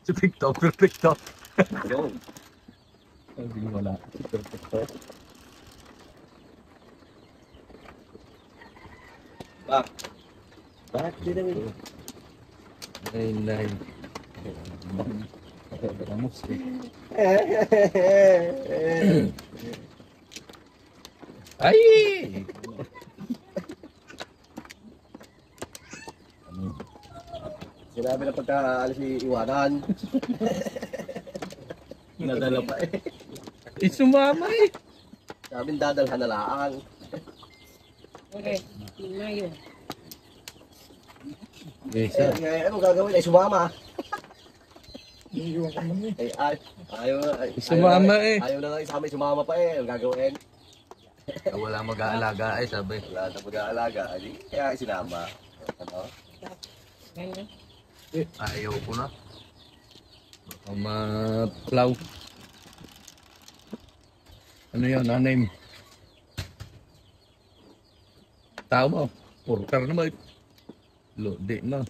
Si TikTok, TikTok. Yo. Hindi wala. Si TikTok. Bak. Bakit di namin? Nay. Vamos. Ay! Sinabi na pagka-alis si Iwanan. Nadala pa eh. Sumama eh. Sabi dadalhan na lang. Okay, Mayo. Isa. Anong gagawin? Ay sumama. Iiwan ka naman eh. Ayaw na. Sumama eh. Ayaw na nga isama sumama pa eh. Anong gagawin? Wala mag-aalaga ay sabi. Wala na mag-aalaga. Kaya isinama. Ano? Ganyan. Ayaw ko na. Baka ma-plow. Ano yun? Nanay mo? Tao mo? Porker naman. Lodi na.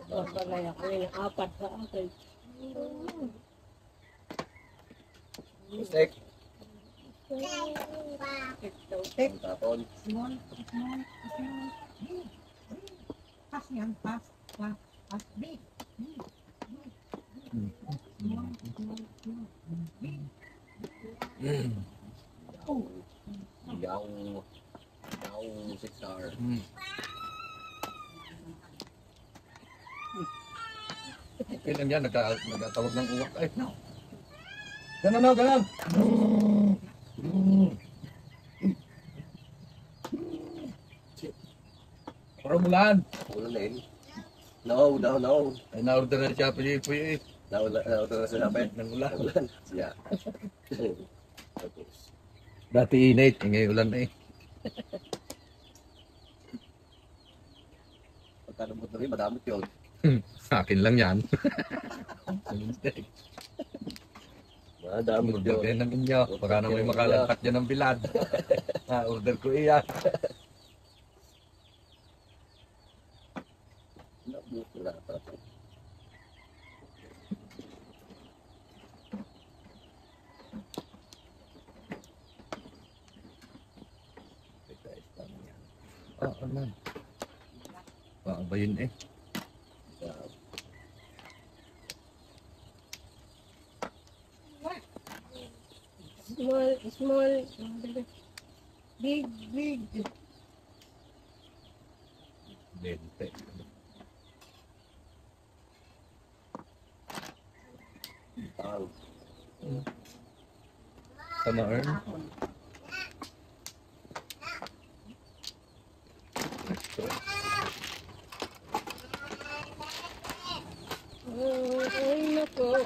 Papalaya kami ng 4 sa akin. Mistake. Tek. Tapon. Small. Pass yan, pass. Big. Yaw. 6 hour. Okay lang yan. Nagtatawag ng uwak. Ay, no. Ganon na, ganon. Paramulan. Ulo na yun. No. Ay, na-order na siya. Puyo eh. Nauto na sa lapit. Nang ulan. Ulan. Siya. Tapos. Dati init. Ngayon ulan eh. Pagkalabot na rin, madamot yun. Akin lang yan. Madamot Order yun. kayo ng inyo. Baka na may makalangkat dyan ng bilad. Order ko iyan. Wala pa. Ano? Ba yun eh? Small. Big. Bente. Sama earn? Ay, nako.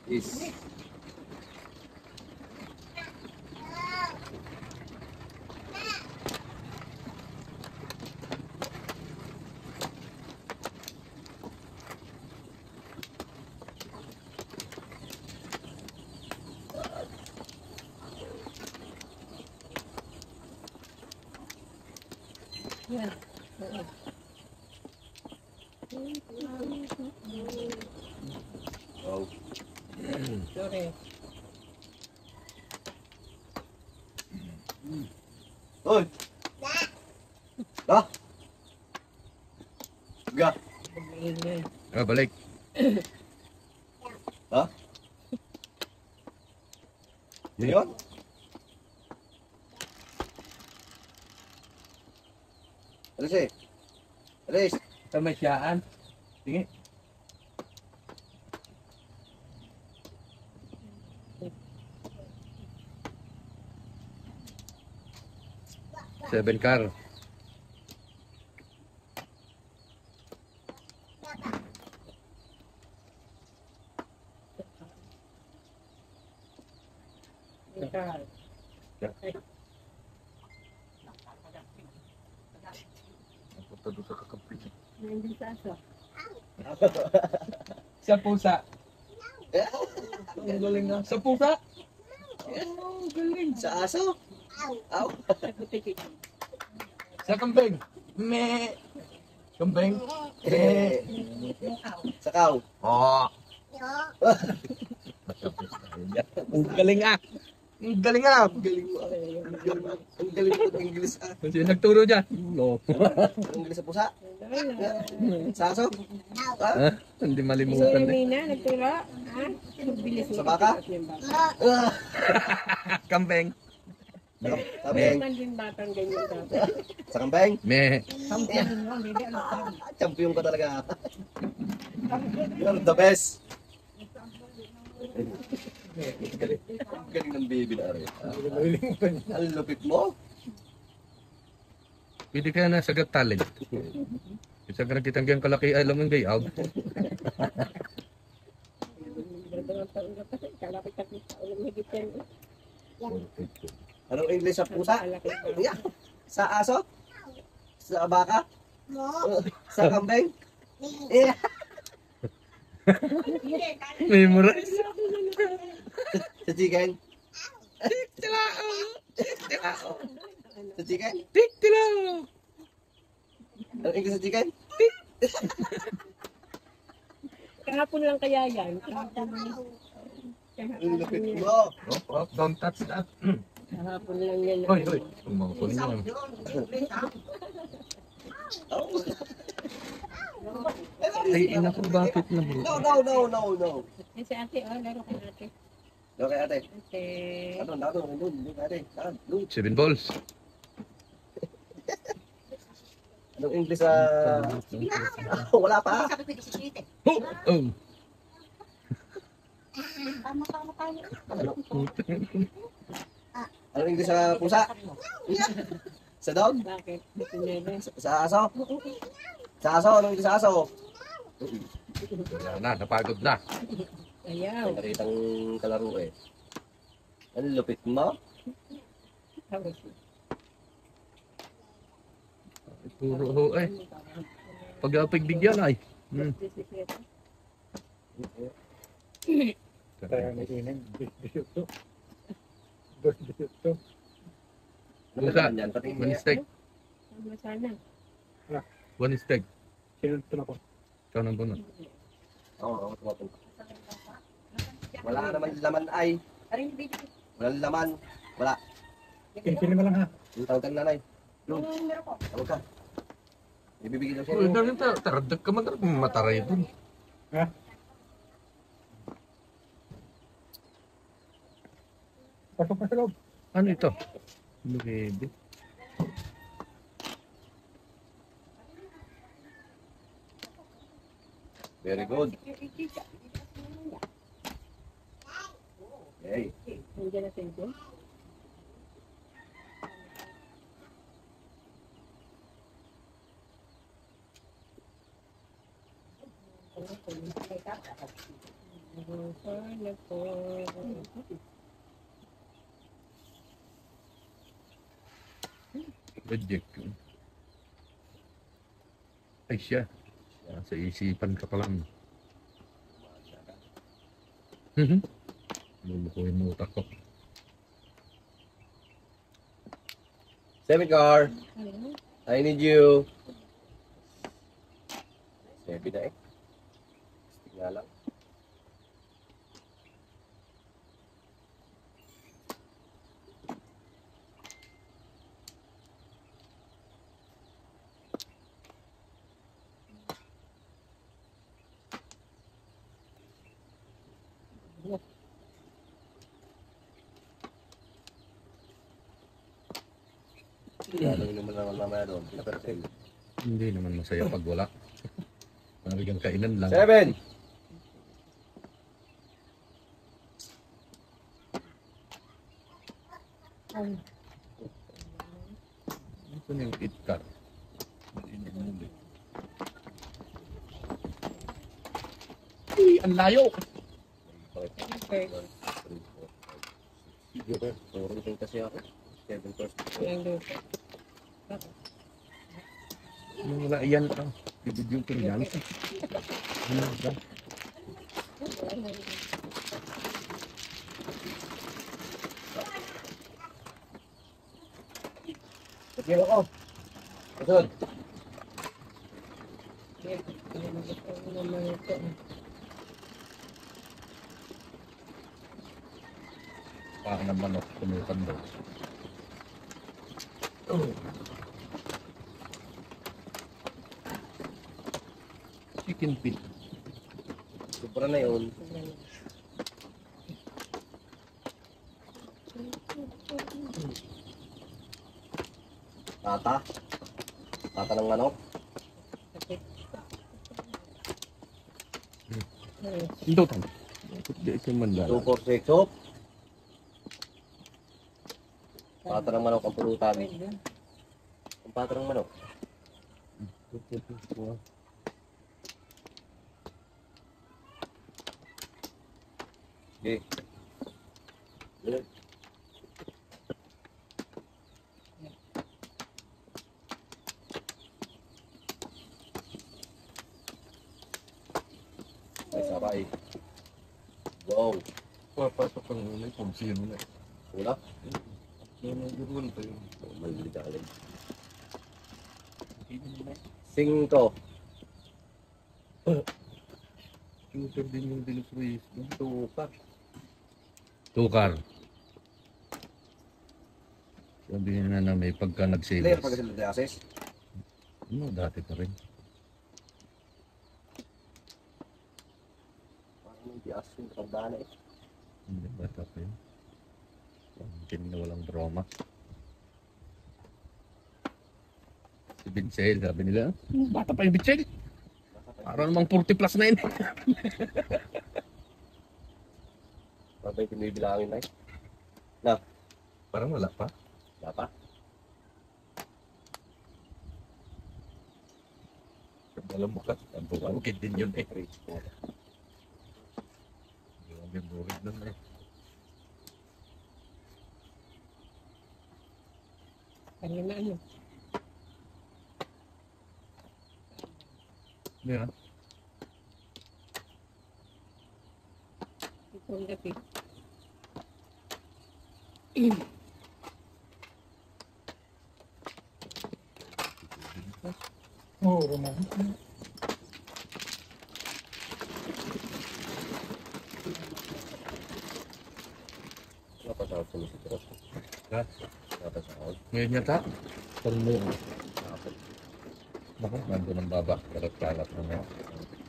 Is. Yan. Oh. Sorry. Hoy! Ha? Ga. Balik. Ha? Yun yun? Alis eh. Alis. Sa masyaan. Sige. Seven car. Punta doon sa kakampi. Hindi sa aso. Sa pusa. Ang galing nga. Sa pusa. Oh, galing. Sa aso? Aw. Sa kambing. Me. Kambing. Eh. Sa kaw. Oh. Ang galing ah. Ang galing ah. Ang galing mo. Ang galing mo ng English ah. Kasi nagturo dyan. No. Ang English sa pusa. Sa aso? Ah? Hindi Si malimutan eh. Mina, nagturo. Ha? Bilis mo. Sa baka? Ah. Kambing. Sa Hindi kambeng. man din batang ganyan dapat. Sa kambeng. Me. Kampiyan mo, hindi ano pa. Champion ka talaga. You're the best. Ang galing ng baby na rin. Ang lupit mo. Pwede kaya na sagat talent. Isa ka nakitang gayang kalaki alam mo gayaw. Anong English sa pusa? Yeah. Sa aso? Sa baka? Sa kambing? Yeah. Memorize. Sa chicken? Tilao. Tilao. Sa chicken? Tik tilao. Anong English sa chicken? Kahapon lang kaya yan. Kahapon Ang lupit mo. Oh, don't touch that. Kahapon lang yan. Hoy, hoy. Umangkol niya. Ay, ina ko bakit na bro? No. Si ate, oh, laro ka ate. Okay, ate. Ate. Ano, ate. Doon. 7 balls. Anong English sa... Wala pa. Oh, oh. Anong English sa pusa? Sa dog? Bakit? Sinebe. Sa aso? Sa aso? Anong English sa aso? Wala na, napagod na. Ayaw. May nakitang kalaro eh. Ang lupit mo? Tapos. Puro ho eh. Pag-apagbigyan ay. Ano Pusa. naman yan? Patingin One niya. steak. Tama sana. One steak. Sino ko? Ikaw nang bunot. Oo, tumapun. Wala naman laman ay. Walang laman. Wala. Pili mo lang ha. Tawag ka na nanay. Lord, tawag ka. Ibibigay daw siya. Uy, dahil taradag ka man. Mataray dun. Pasok pa sa loob. Ano ito? Lumede. Very good. Hey. Nandiyan na sa'yo. Reject. Ay siya. Sa isipan ka pa lang. Lulukuhin mo utak ko. Seven car. I need you. Seven na eh. Tingnan lang. Gano'n naman naman mamaya doon. Hindi naman masaya pag wala. Parang kainan lang. Seven! Ito na yung itkar. Uy, ang layo! Okay. Turutin kasi ako. Seven first. Yan doon. Wala yan. Bibidyo ko yan. Ano ba? Sige ako. Kasunod. Paa ng manok, tumukan daw. Chicken feet. Sobra na yun. Tata. Tata ng manok. Hindi tayo. Hindi ito man 2 for 6 soup. Tata ng manok ang pulutan. Ang tata ng manok. Okay. Good. Ay, sabay. Wow. Papasok ang ulay kung sino na. Wala. Nagulol tayo. Malili ka alin. Hindi naman. 5. Shooter din yung Dilos Reyes. Tukak. Tukar. Sabihin na may pagka Player nagsilas. pag sila access. Ano, dati pa rin. Parang hindi as yung kardana eh. Hindi, bata pa yun. Hindi na walang drama. Si Vincel, sabi nila, bata pa yung Vincel. Para namang 40 plus na yun. Parang yung binibilangin na eh. Parang wala pa. Dapat. Alam mo ka, ang bukid din yun eh. Yung memory nun eh. Kanina ano? Yeah. Itong gabi. Oo, Roman. Napasahod sa musitros. Ha? Napasahod. Ngayon yata. Parang mo yun. Napasahod. Baka, nandun ang baba. Kalat-kalat na nga.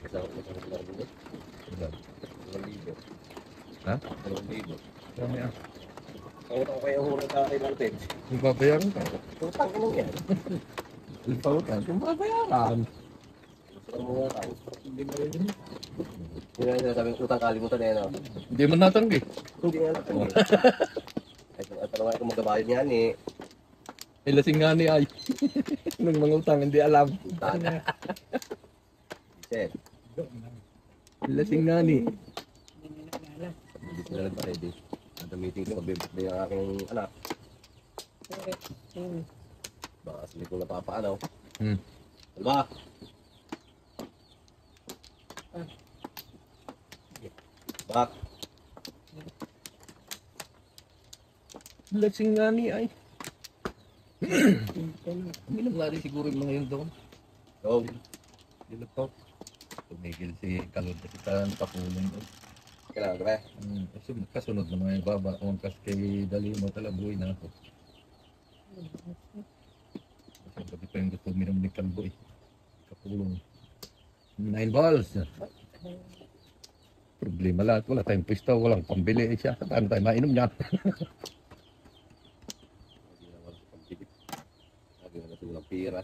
Masahod na sa mga Ilan? 2,000. Ha? 2,000. Kami ah. Ang ito ko kayo huro sa akin natin. Kung babayaran ka. Tutang ko lang yan. Ipautan. Kung babayaran. Gusto mo nga tayo. Hindi mo rin yun. Hindi na sinasabi ng utang kalimutan eh. No? Hindi man natanggi. Hindi nga lang. At naman ako magabayad niyan eh. Eh, lasing nga ni ay. Nung mga utang, hindi alam. Tana. Sir, Lasing nga ni. Hindi na naalala. hindi sila nagpa-ready. At ang meeting ko, magbibigay ang aking anak. Correct. Baka sila kong napapaano. Hmm. Ano ba? Bak, Lasing nga ni ay. Ito na. Uminom nga rin siguro yung mga yun doon. go. Dilatok. Tumigil si Kalod kasi tahan pakulong doon. Kailangan ka ba? Kasi kasunod na mga baba. Kung kas kay Dalimo talabuhay na ako. Kasi pati pa yung gusto uminom ni Kalbo eh. Kapulong. 9 balls. Problema lahat. Wala tayong pwesto. Walang pambili siya. Paano tayo mainom niya? Lagi na wala sa pagpigit. Lagi na walang pira.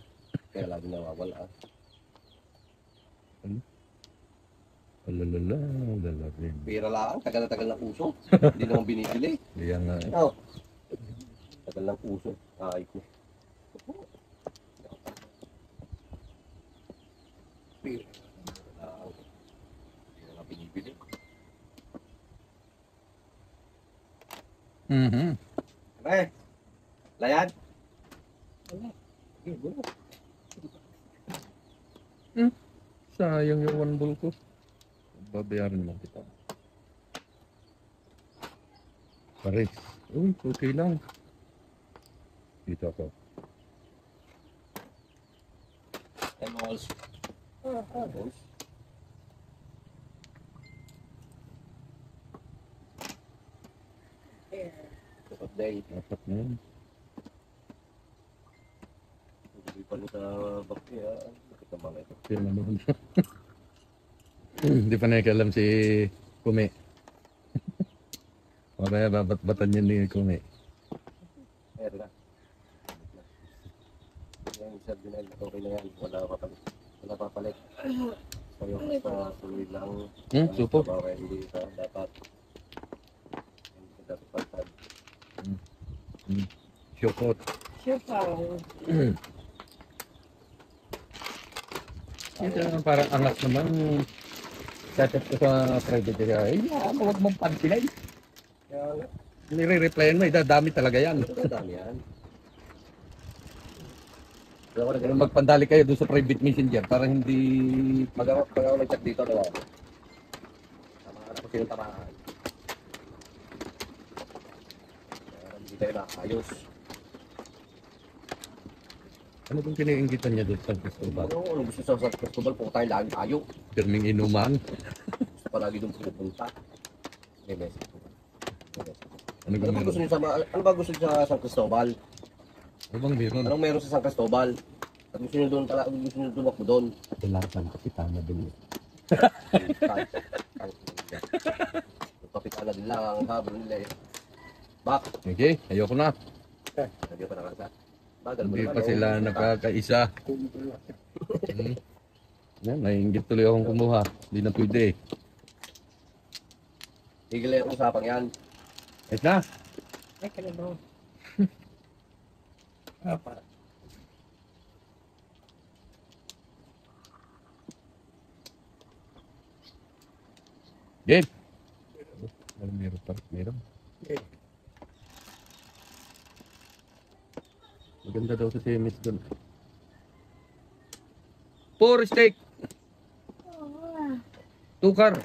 Kaya lagi nawawala. Alalala. Alala rin. Pira lang, tagal na tagal ng puso. Hindi naman binibili. Kaya nga eh. No. Tagal ng puso. Ay ko. Pira lang. Hindi naman binibili. Mhm. Eh, layan. Wala. Sayang yung 1 ball ko. Babayaran lang kita. Paris. Uy, okay lang. Dito ako. And also, balls. Kapag day, Dapat na yun. hindi pa rin sa bakti ha. Bakit naman ito? Pero naman. Hindi pa nakikialam si Kume. Mamaya babat-batan yan ni Kume. Meron na. Yan, sir, dinail na okay na yan. Wala papalit. Wala papalit. Sa'yo, basta sulit lang. Supo. Baka hindi ka dapat. Hindi ka dapat palitan. Shokot. Siya pa. Ito naman parang angas naman. Chat-chat ko sa private area. Ay, huwag mong pansilay. Kaya, Nire-replyan mo, idadami talaga yan. ito na dami yan. Kaya ako Pero magpandali kayo doon sa private messenger para hindi... pag ako nag-chat dito, diba? Tamaan ako sino tamaan. Kaya hindi tayo nakayos. Ano kung kiniinggitan niya doon sa Cristobal? Ano gusto sa San Cristobal, po tayo lagi tayo. Pirming inuman. Gusto pa lagi doon pupunta. May message ko. May message ko. Ano Ano bang ba gusto meron? niyo ano ba gusto niyo sa San Cristobal? Ano bang meron? Anong meron sa San Cristobal? At gusto niyo doon talaga, gusto niyo doon ako doon. Kailangan kapitana doon. Kapitala din lang ang habol nila eh. Bak, Okay, ayoko na. hindi pa nakasa. Bagal mo Hindi naman, pa oh. sila nakakaisa. Yan, naiingit tuloy akong kumuha. Hindi na pwede. Tigil na yung usapang yan. Ayos na. Ay, ka na ba? Game. Meron pa. Meron. Maganda daw sa semis doon. Four steak. Tukar.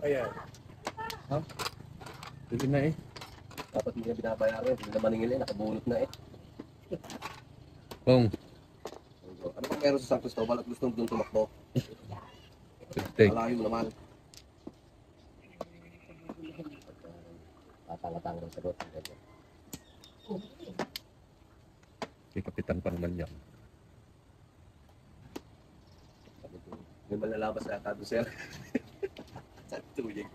Ayan. Sige na eh. Dapat hindi na binabayaran. Hindi na maningil eh. Nakabunot na eh. Kung Ano pang meron sa San Cristobal at gusto mo doon tumakbo? steak. Malayo naman. Tatang-tatang ng sagot. May kapitan pa naman yan. May malalabas na ata doon, sir. Sa tuyig.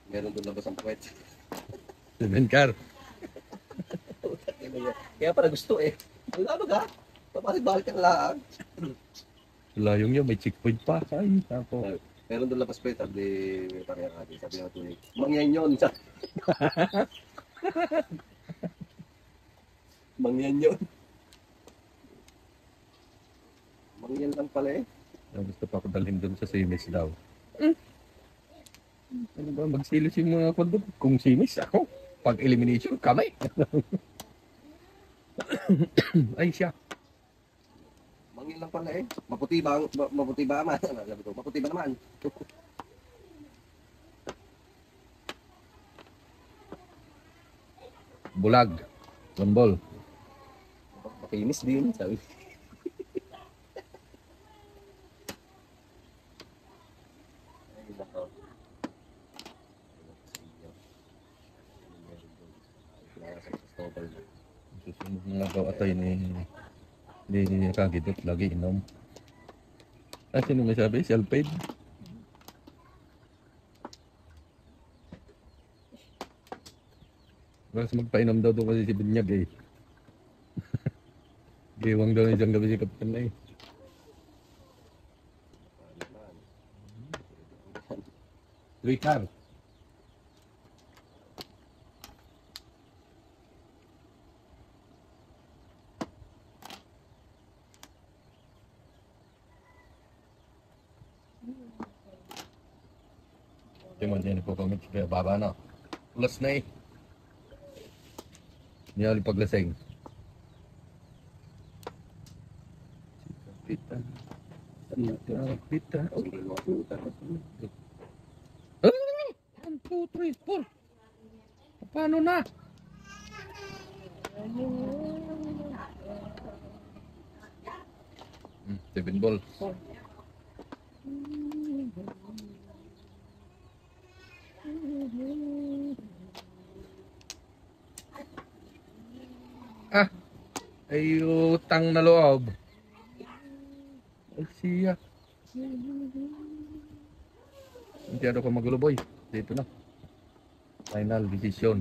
Meron doon labas ang puwet. Semen car. Kaya pala gusto eh. Wala ba ka? Pabalik-balik ang laang. Layong yun, may checkpoint pa. Ay, ako. Meron doon labas puwet. Sabi may pareha ka din. Sabi ng tuyig. Mangyan yun. Mangyan yun. Mangyan lang pala eh. Gusto pa ako dalhin doon sa semis daw. Ano ba, magsilos yung mga kwan doon. Kung semis, ako. Pag elimination, kamay. Ay, siya. Mangyan lang pala eh. Maputi ba? Maputi ba naman? Sabi ko, maputi ba naman? Bulag. Lambol. Makinis din. Sabi. Ay, nako. Susunod nga daw atay ni Kagidot. Lagi inom. Ah, sino may sabi? Si Alpaid. Mas magpainom daw doon kasi si Binyag eh. Giwang daw na isang gabi si Kapitan na eh. Twitter. Yung mga dyan po comment kaya baba na. Plus na eh. Hindi ako paglasing. Pita. Hindi mo utang. Ah! 1, 2, 3, 4. Paano na? Hmm, 7 balls. Ah, ay utang na loob. Ay siya. Hindi ano ko magulo boy. Dito na. Final decision.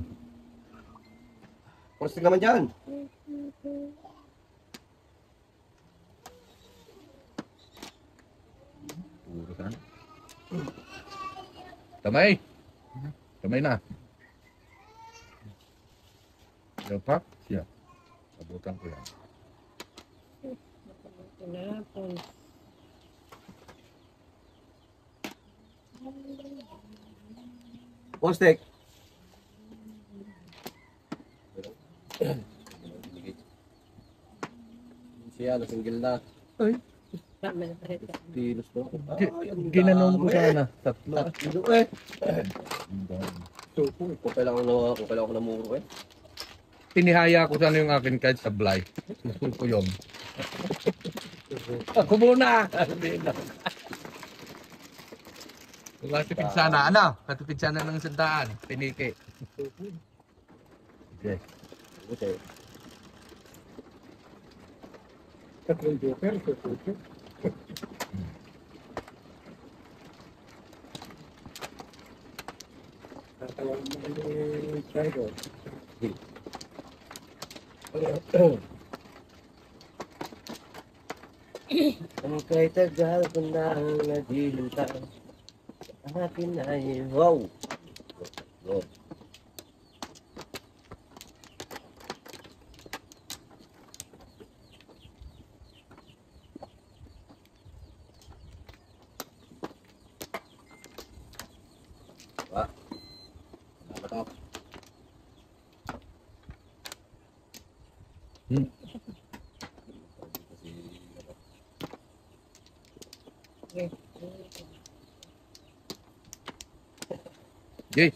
Kung naman dyan. Puro ka. Kamay. Kamay na. Yung pack, siya. Abutan ko yan. Tinapon. Postek. Siya, nasinggil na. Ay, Tama na pare. Pilos to. ginanong ko sana. Tatlo. Tatlo eh. Ang dami. Supo. Kung kailangan ko namuro eh. Tinihaya ko sana yung akin kahit sablay. Susul ko yun. Ako muna! Hindi na. Katipid sana, ano? Katipid sana ng sandaan. Piniki. Okay. Okay. Tatlong joker, susupo. Tatawag mo kami Tiger. Ang kay tagal ko na naghihintay. Akin ay wow. Go. Wah. Apa to? Hmm. Okay.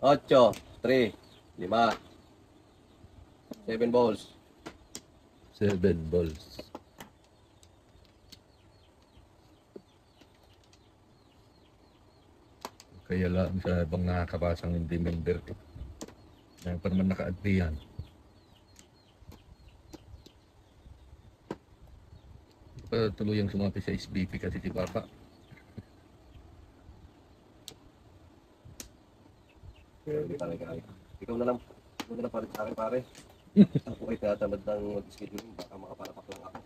8, 3, 5, 7 balls. 7 balls. Kaya lang sa ibang nakakabasang hindi member ko. Kaya pa naman naka-agree yan. Tuluyang sumapi sa SBP kasi si Papa. Hindi talaga. Ikaw na lang. Ikaw na lang palit sa akin pare. Ako ay tatamad ng mag-scheduling. Baka makapalapak lang ako.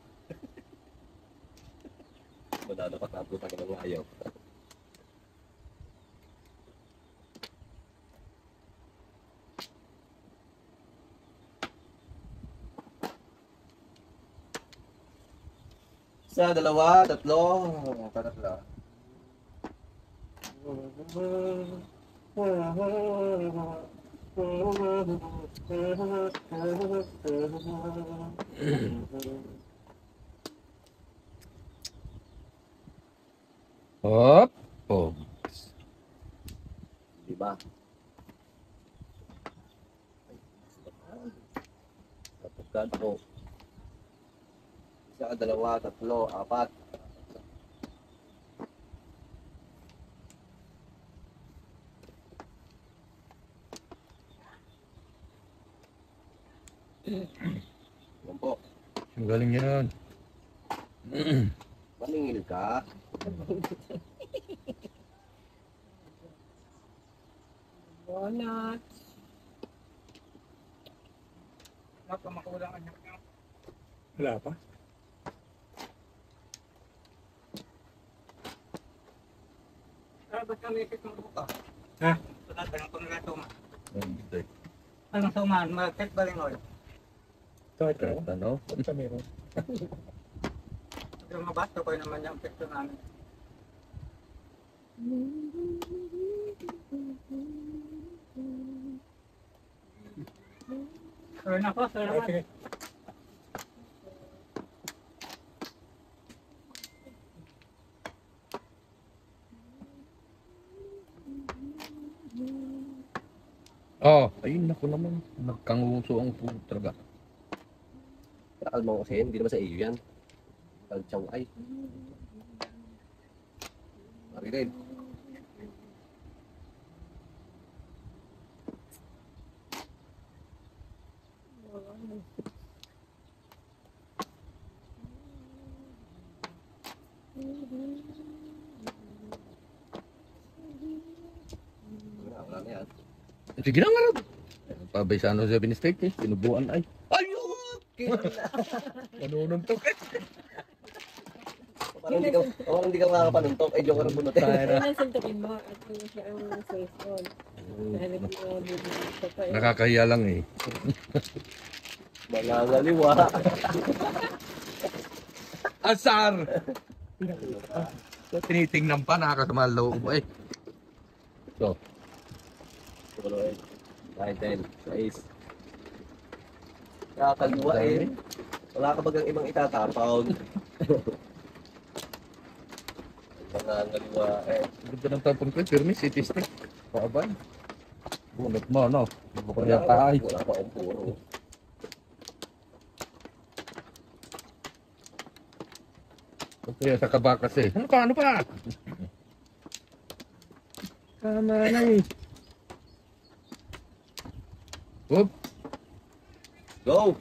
Madadapat na puta ka ng ayaw. Isa, dalawa, tatlo. Tatlo. Hop! Pogs. Diba? Kapagkat ko. Isa, dalawa, tatlo, apat. Yan po. Ang galing yan. Maningil ka. Bonus. Wala pa. Ba't kami ikit ng buka? Ha? Pagkatang kung natuma. Hindi. Anong suman? Market ba rin oil? Kahit Kahit ano. Ba't kami ron? Yung mabasto ko naman yung pekto namin. Sir na po, sir Ah, naman. sige. Oh, ayun naku naman. Nagkanguso ang food talaga. Nakalma ko kasi yan, hindi naman sa iyo yan. Kalchaw ay. Maririn. Wala na yan. Sige na nga rin. Pabay sa ano sa binistake eh. Sinubuan ay. Ayun! Manununtok eh. Parang hindi ka makakapanuntok. Ay, joke ka rin bunot eh. Kaya nasuntukin mo at ano siya ang cellphone. Dahil mo bibigyan pa eh. Nakakahiya lang eh. Mangangaliwa. Asar! So, tinitingnan pa, nakakasama ang loob eh. So, Tulo eh. 9, 10, 6. Nakakaliwa eh. Wala ka bagang ibang itatapaw. Mangangaliwa eh. ganda ng tapon ko, firme, city stick. Paabay. Bunot mo, no? Kaya taay. Wala pa akong puro. Kaya sa kabakas eh. Ano pa, ano pa? Tama na eh. Whoop! Go!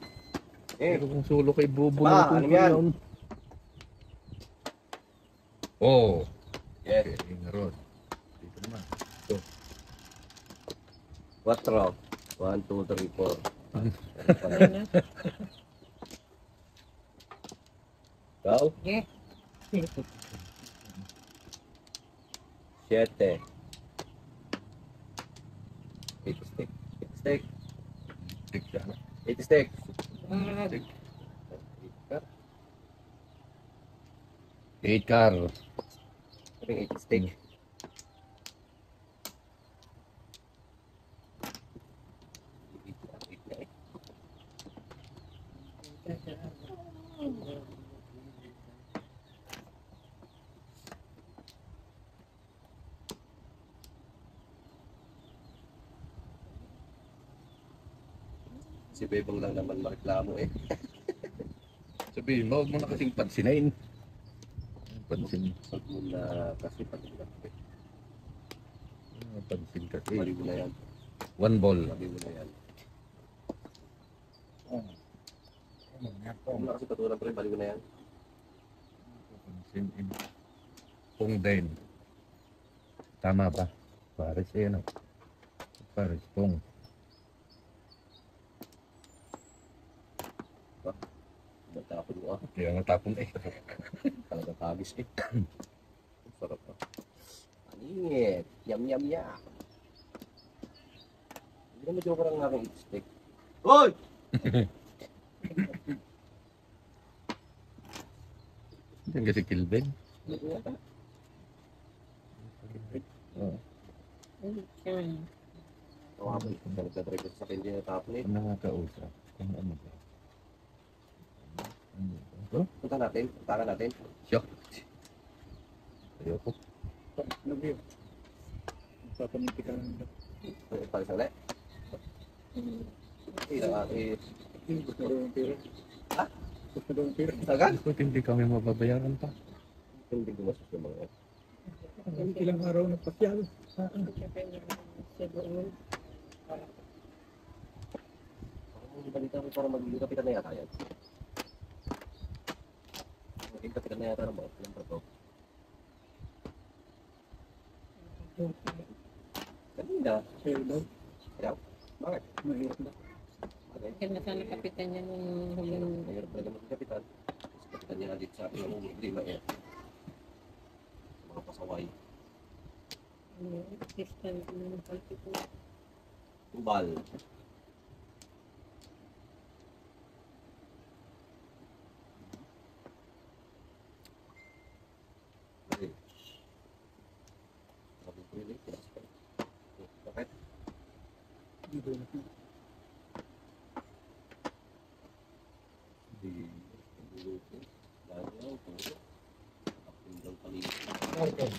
Eh, Pero kung sulo kay Bubo Pa, ano yan? Oh! yes. Okay, nga ron. Dito naman. 4. 1, 2, 3, 4. Ayun na. Go. Yeah. 7. 8 stick. 8 stick. Stick siya. 8 stick. Stick. 8 car. Sabi 8 stick. Si Bebang lang naman mareklamo eh. Sabihin mo, huwag mo na kasing pansinain. Pansin. Pag muna kasi pag muna. Pansin kasi. Mali mo na yan. 1 ball. Mali mo na yan. Kung na kasi patulang pa rin, mali mo na yan. Pansin. Kung din. Tama ba? Pares eh, no? Pares kung. Nagtapon mo ah. Kaya natapon eh. Talagang tagis eh. Sarap ah. Aningit. Yum yum yum. Hindi na medyo ko lang nga aking steak. Hoy! Diyan kasi Kilben. Oo. Ayun. Tawabay. Nagdadrive sa akin din natapon eh. Kung nakakausap. Kung ano ba? Ano ba? Punta natin. Punta natin. Siya. Ayoko. Nabiyok. Papaminti ka lang. Pag isang ulit. Gusto daw yung pera. Ha? Gusto daw yung pera. Sagan? Bakit hindi kami mababayaran pa? Hindi gumastos yung mga yan. Ilang araw na pasyal. Ang balita ko para magiging kapitan na yata yan. Magiging kapitan na yata ng mga ilang trato. Kanina. Sa'yo daw. Kaya, bakit? Mahirap na. Bakit? Kaya na sana kapitan niya nung huling Mahirap talaga maging kapitan. Kasi kapitan niya dito sa isang lima eh. Mga pasaway. assistant ng politiko. Tubal. Okay. Sabi ko yun eh. Bakit? Dito na. Okay.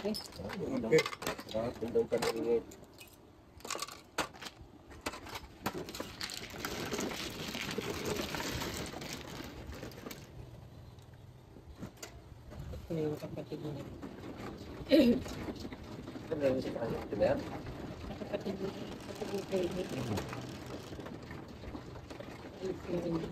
eh. Okay. Kung daw ka nangingit. Ito yung kapatid niya. Ano yung si Kanya? Ito na yan? Kapatid niya. Kapatid niya kayo. Alis na rin.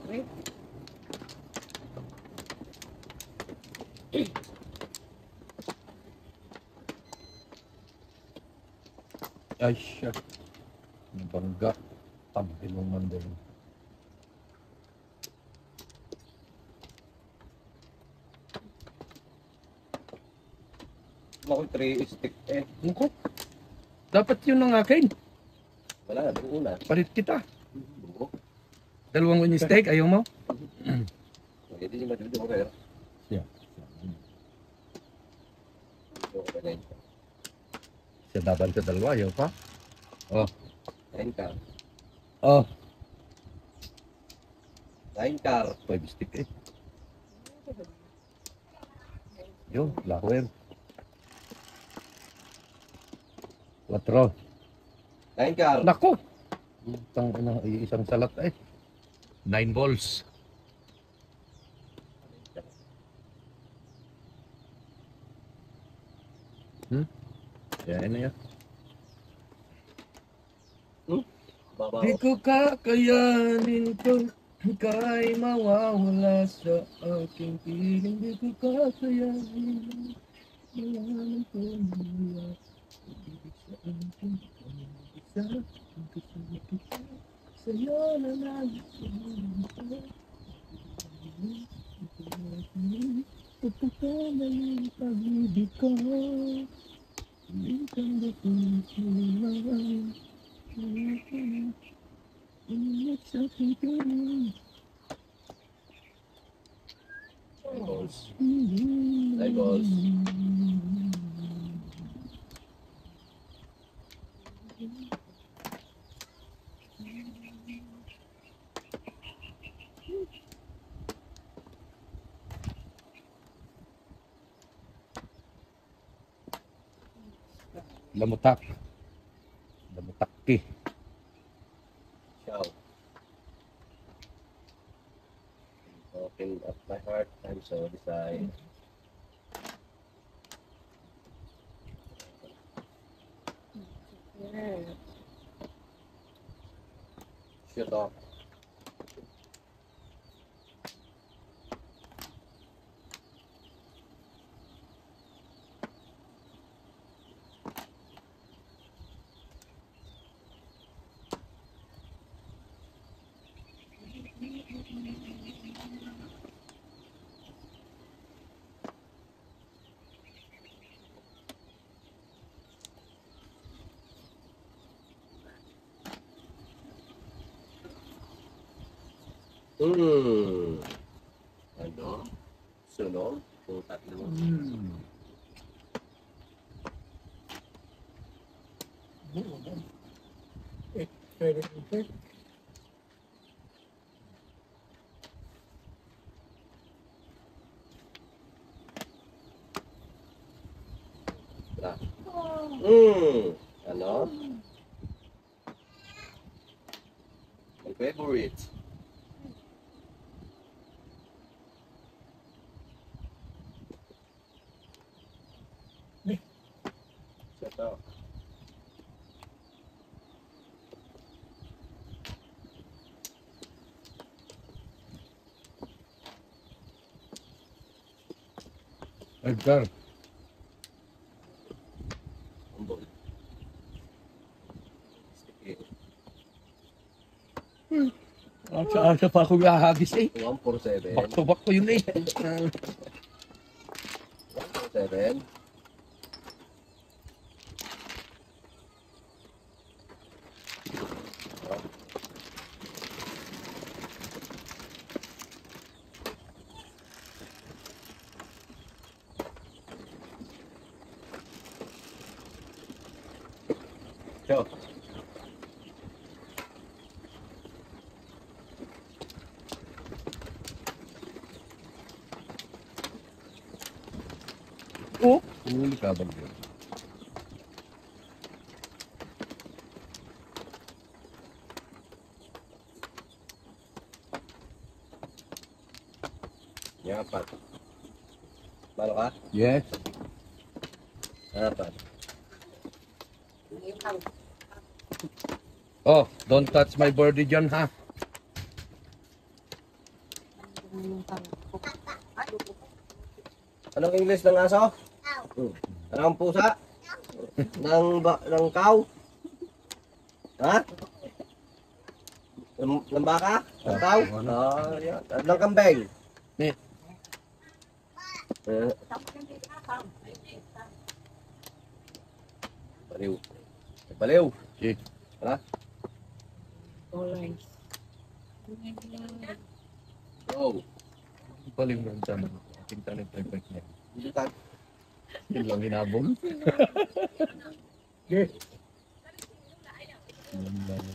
Okay. Ay, siya. Nabangga. Tambilong man din. Ako 3 stick eh. Naku. Dapat yun ang akin. Wala na, yung una. Palit kita. Buo. Dalawang wing steak, ayaw mo? Hindi nyo matulog mo kayo. Siya. Okay. Siya daban sa dalawa, ayaw pa. Oh. 9 car. Oh. 9 car. 5 stick eh. Yo, lawer. 4. 9 car. Nako. Isang salat eh. 9 balls. Yan na yan. Baba. Di ko kakayanin ko kay mawawala sa aking piling. Di ko kakayanin mawalan ko mula. Ibig sa aking pag-isa, ang kasama kita, sa'yo na lang pagkakamaling pag-ibig ko. Hindi kang dapat ingat sa aking piling. Balls. 9 balls. Lamutak. Lamutakki. Ciao. Open up my heart. I'm so decided. Yan. Shoot off. Ano? Sunog? Kung tatlo. Pwede ito. Ano? My favorite. Shut up. Edgar. Humble. Sige. Asa pa ako gahagis eh. 147. Back to back ko yun eh. 147. Show. Oh, huli ka ba yun? Yan, Pat. Malo ka? Yes. Pat. Oh, don't touch my birdie dyan, ha? Anong English ng aso? Anong pusa? ng cow? Ha? Ng baka? Ng cow? Yan. Ng kambing? Eh. Baliw. Baliw. Okay. Hala? All lines. Go. Palim lang sa mga ating talent perfect niya. Bilitan. Yun lang hinabol. Yes.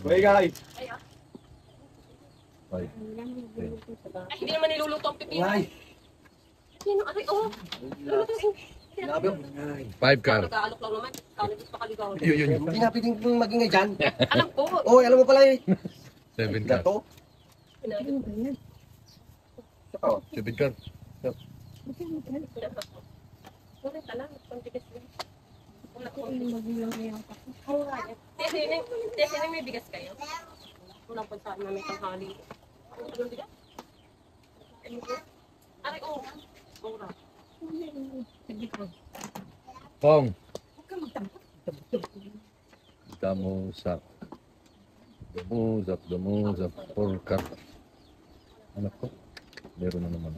Okay, guys. Ay, Ay, hindi naman niluluto ang pipino. Ngay. Pipino, aray, oh. Lulutuin. Labi. 5 car. Nag-aalok lang naman. Kanagis pa kaligaw. Yun. Hindi nga piting magingay dyan. Alam ko. Oh, alam mo pala eh. 7 car. Gato. Pinagin ba yan? Oh. 7 car. Sorry ka lang. Pambigas lang. Wala ko. Magulang na yan. Oo nga. Tese, may bigas kayo? Wala pa saan namin tanghali. Anong bigas? Aray, oh. Mura. Sige ko. Pong. Damusap. Damusap. 4 car. Anak ko. Meron na naman.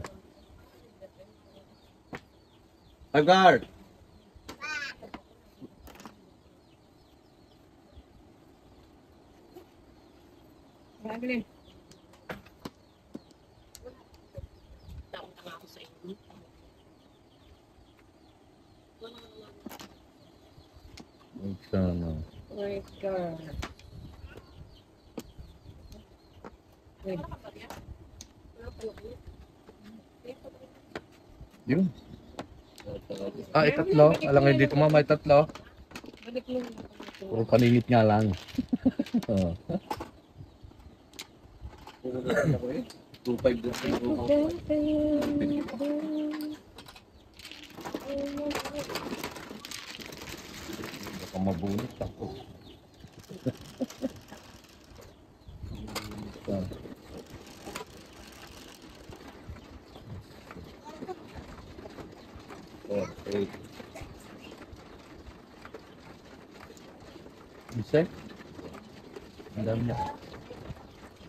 Agar. Bagay. Tama ako sa inyo. Sana. My God. Wait. Yun. Ah, itatlo. Alam nga dito mama, itatlo. Balik mo. Puro paningit nga lang. Oh. 2.5 doon. Baka mabunot ako. Okay. Isa? Ang dami na.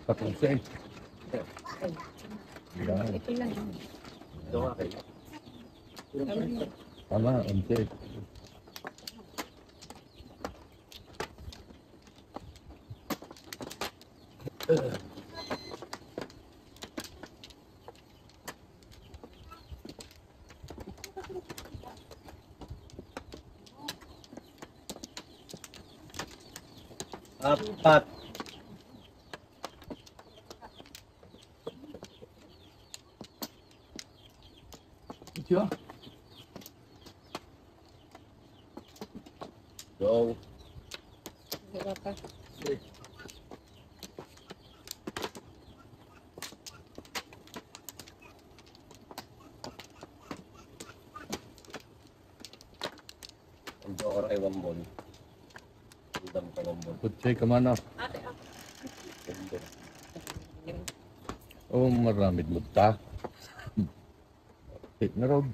14. Yan. Ito lang. Ito nga kayo. Tama, 11. Apat. Siya? Go. Wala pa. Ang Joker ay 1 ball. Ang dam ka 1 ball. Kutsi ka man ah. Ate, ah. Oh, marami luta. Take na road.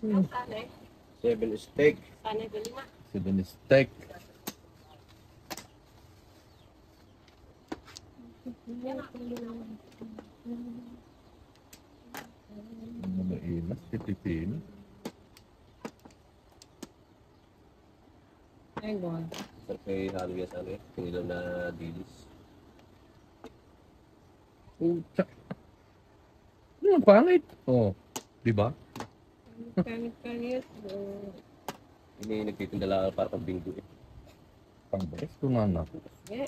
Sana eh. 7 steak. Sana eh, gali na. 7 steak. Mainas, Pilipino. Ay, God. Sa kay Haluya sa ano eh. Kinilaw na dilis. Pucha. Ano ang pangit? Oh, di ba? Kanit-kanit. Ini nagtitinda lang para pang bingo eh. Pangbalis ko na na. Yeah.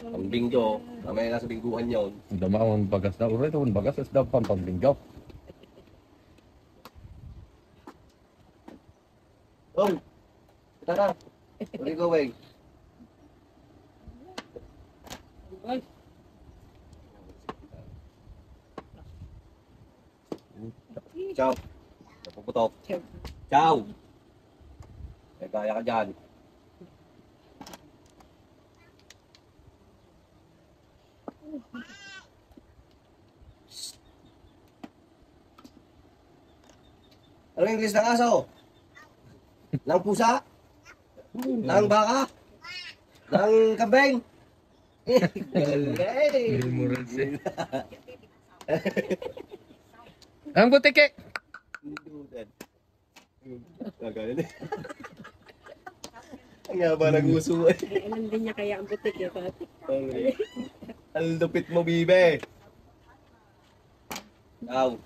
Ang bingo, mamaya nasa bingguan yun. Damaon bagas na. Uray ito bagas. As daw pampambinggaw. Oh! Tara! Where you going? Ay, Ciao! Napuputok. Ciao. Ciao! Eh, kaya ka dyan. Anong English ng aso? Ng pusa? Ng baka? Ng kambing? Hey! Ang butike! Gagawin eh. Ang yaba ng uso eh. alam din niya kaya ang butik niya. Ang lupit mo, bibe. Ciao.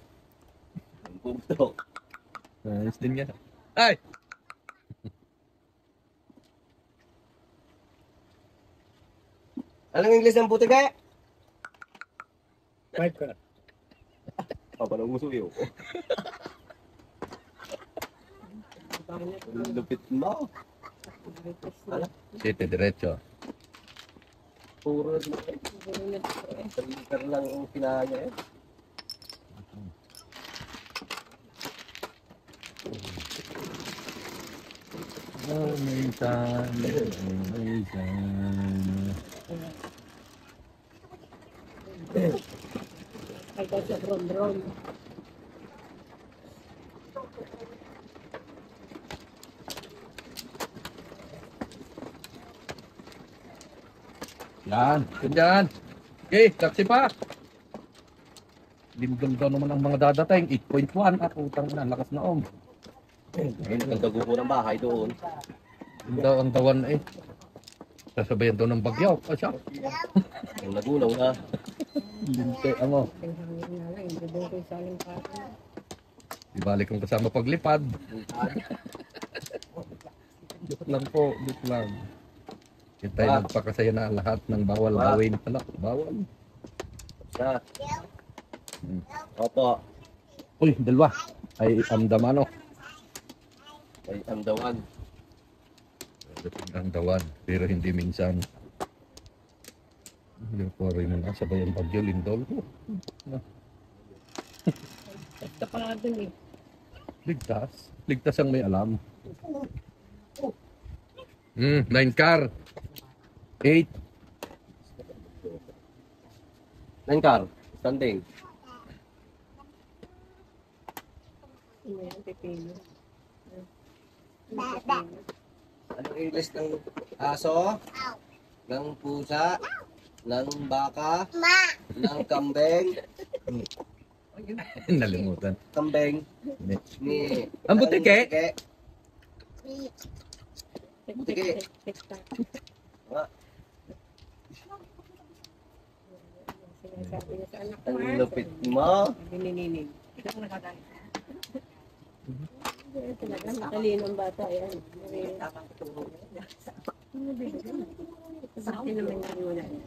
Ang puto. Ayos din yan. Ay! Anong English ng puti kaya? Viper. Papa ng uso yun. Ang lupit mo. Ala, Sete diretso. puro liter lang ang kinaya eh. Minsan. Ay, daw siya bron-bron. Yan. Yan. Okay, taksi pa. Limdom daw naman ang mga dadating. 8.1. At utang na. Lakas na om. Ngayon, nagdago ko ng bahay doon. Yun daw ang tawan eh. Sasabayan daw ng bagyaw. Asya. Ang nagunaw na. Linte ano. Ang hangin nga lang, hindi doon ko isaling pato. Ibalik kong kasama paglipad. Joke lang po. Joke lang. Kita tayo nagpakasaya na lahat ng bawal gawin. Ala, bawal. Siya. Opo. Uy, dalawa. Ay amdamano. Ay, andawan. Ang dawan, pero hindi minsan. Hindi ko rin na sabay ang bagyo, lindol. Basta pa nga dun eh. Ligtas. Ligtas ang may alam. 9 car. 8. Nankar, standing. Ano yan, pipino. Anong English ng aso? Ng pusa? Ng baka? Ng kambing? Nalimutan. Kambing? Hindi. Ni... Ang butike? Butike. Ah, Sinasabi niya sa anak ko. ang lupit mo. Binininig. Talaga, matalino ang bata. Yan. Bakit naman nga wala na?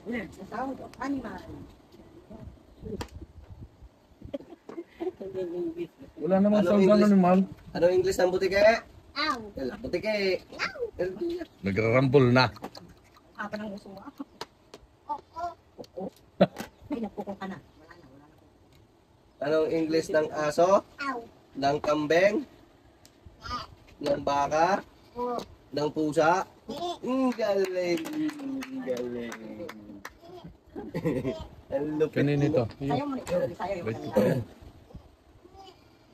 Wala namang Ano salda English? na naman. Anong English ng butike? Butike. Nagrarambol na. Apa ng gusto mo? Ay, nagpukong ka na. Wala na, wala na. Anong English ng aso? Ng kambing? Ng baka? Ng pusa? Galing. Galing. Ang lupit Kanino mo. ito? Sayo mo na. Sayo yung Wait ko kanina. pa yan.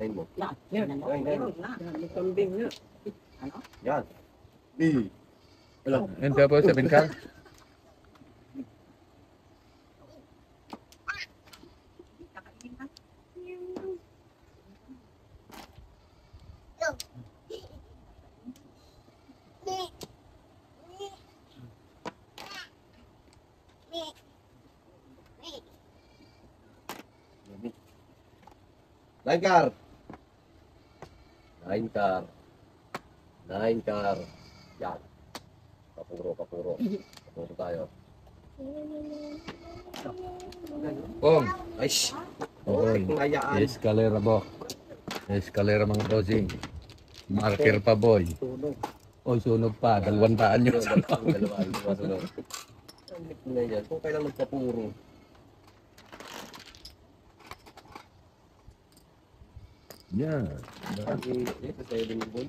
Tingnan mo. Yan, yan, yan. Ay, Meron na. May kambing na. Ano? Yan. Wala. Yan kaya po, 7 car. Kakainin ka? Nine car. Nine car. Nine car. Yan. Kapuro, kapuro. Kapuro tayo. Pong. Ay, shh. Okay. Ngayaan. Escalera bok. Escalera mga bossing. Marker pa boy. Tulog. Oy, sunog pa. 200 yun. Dalawa. Ang lik na yan. Kung kailan magpapuro. Yan. Ito sa'yo din yung boy.